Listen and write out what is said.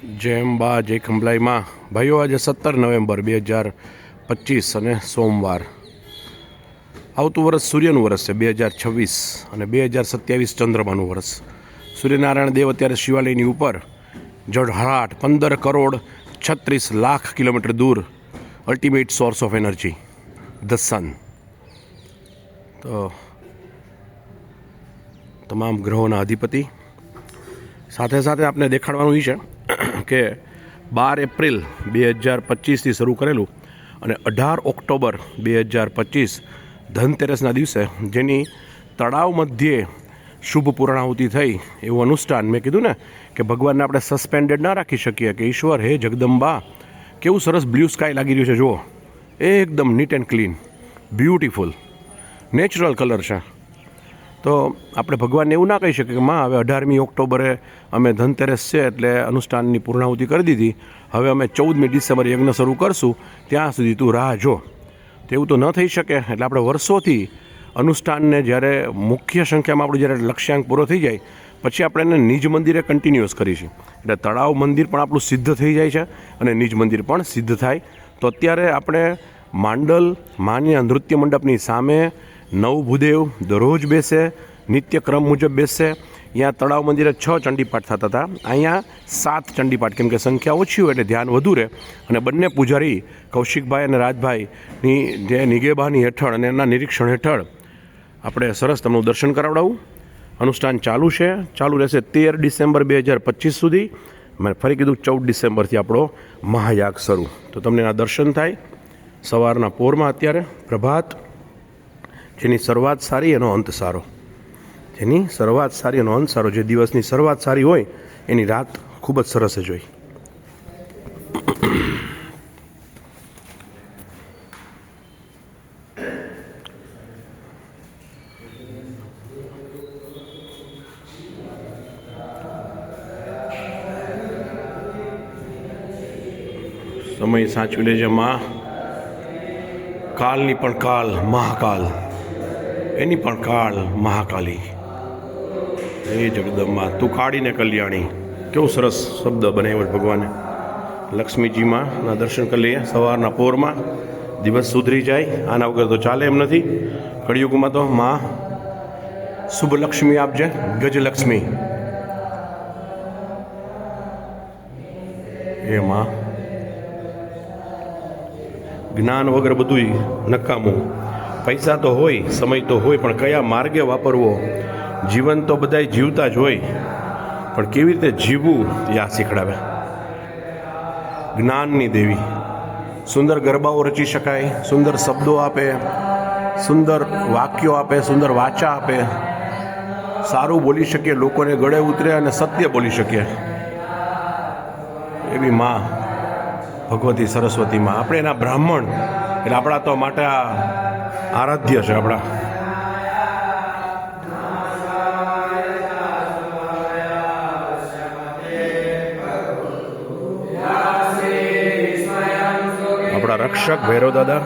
જય અંબા જય ખંભલાઈમાં ભાઈઓ, આજે 17 નવેમ્બર 2025 અને સોમવાર. આવતું વર્ષ સૂર્યનું વર્ષ છે 2026 અને 2027 ચંદ્રમાનું વર્ષ. સૂર્યનારાયણ દેવ અત્યારે શિવાલયની ઉપર જળહળાટ 15 કરોડ 36 લાખ કિલોમીટર દૂર ultimate source of energy the sun. તો તમામ ગ્રહોના અધિપતિ સાથે સાથે આપણે દેખાડવાનું એ છે કે 12 એપ્રિલ 2025થી શરૂ કરેલું અને 18 ઓક્ટોબર 2025 ધનતેરસના દિવસે જેની તળાવ મધ્યે શુભ પૂર્ણાહુતિ થઈ એવું અનુષ્ઠાન. મેં કીધું ને કે ભગવાનને આપણે સસ્પેન્ડેડ ના રાખી શકીએ કે ઈશ્વર હે જગદંબા, કેવું સરસ બ્લુ સ્કાય લાગી રહ્યું છે. જુઓ, એકદમ neat and clean, beautiful, natural colour છે. તો આપણે ભગવાનને એવું ના કહી શકીએ કે માં હવે 18મી ઓક્ટોબરે અમે ધનતેરસ છે એટલે અનુષ્ઠાનની પૂર્ણાહુતિ કરી દીધી, હવે અમે 14મી ડિસેમ્બર યજ્ઞ શરૂ કરશું, ત્યાં સુધી તું રાહ જો. તેવું તો ન થઈ શકે. એટલે આપણે વર્ષોથી અનુષ્ઠાનને જ્યારે મુખ્ય સંખ્યામાં આપણું જ્યારે લક્ષ્યાંક પૂરો થઈ જાય પછી આપણે એને નિજ મંદિરે કન્ટિન્યુઅસ કરીશું. એટલે તળાવ મંદિર પણ આપણું સિદ્ધ થઈ જાય છે અને નિજ મંદિર પણ સિદ્ધ થાય. તો અત્યારે આપણે માંડલ માન્ય નૃત્ય મંડપની સામે 9 ભૂદેવ દરરોજ બેસે, નિત્ય ક્રમ મુજબ બેસે. અહીંયા તળાવ મંદિરે 6 ચંડીપાઠ થતા હતા, અહીંયા 7 ચંડીપાઠ, કેમ કે સંખ્યા ઓછી હોય એટલે ધ્યાન વધુ રહે. અને બંને પૂજારી કૌશિકભાઈ અને રાજભાઈની જે નિગેબાની હેઠળ અને એના નિરીક્ષણ હેઠળ આપણે સરસ તમને દર્શન કરાવડાવું. અનુષ્ઠાન ચાલુ છે, ચાલુ રહેશે 13 ડિસેમ્બર 2025 સુધી. મેં ફરી કીધું 14 ડિસેમ્બરથી આપણો મહાયાગ શરૂ. તો તમને એના દર્શન થાય સવારના પોરમાં. અત્યારે પ્રભાત, જેની શરૂઆત સારી એનો અંત સારો, જેની શરૂઆત સારી એનો અંત સારો. જે દિવસની શરૂઆત સારી હોય એની રાત ખૂબ જ સરસ જ હોય. સમય સાચવી લેજે માં, કાલની પણ કાલ મહાકાલ, એની પણ કાળ મહાકાલી. એ જગદંબા તું કાળીને કલ્યાણી. કેવું સરસ શબ્દ બનાવ્યો ભગવાને. લક્ષ્મીજીમાં ના દર્શન કરી લઈએ સવારના પોરમાં. દિવસ સુધરી જાય, આના વગર તો ચાલે એમ નથી. કળિયુગમાં તો માં શુભ લક્ષ્મી આપજે, ગજલક્ષ્મી. એ માં, જ્ઞાન વગર બધુંય નકામું. પૈસા તો હોય, સમય તો હોય, પણ કયા માર્ગે વાપરવો. જીવન તો બધાય જીવતા જ હોય, પણ કેવી રીતે જીવવું એ આ શીખડાવે. જ્ઞાનની દેવી. સુંદર ગરબાઓ રચી શકાય, સુંદર શબ્દો આપે, સુંદર વાક્યો આપે, સુંદર વાચા આપે. સારું બોલી શકીએ, લોકોને ગળે ઉતરે અને સત્ય બોલી શકીએ એવી માં ભગવતી સરસ્વતી માં. આપણે એના બ્રાહ્મણ એટલે આપણા તો માટે આ આરાધ્ય છે. આપણા રક્ષક ભૈરવ દાદા.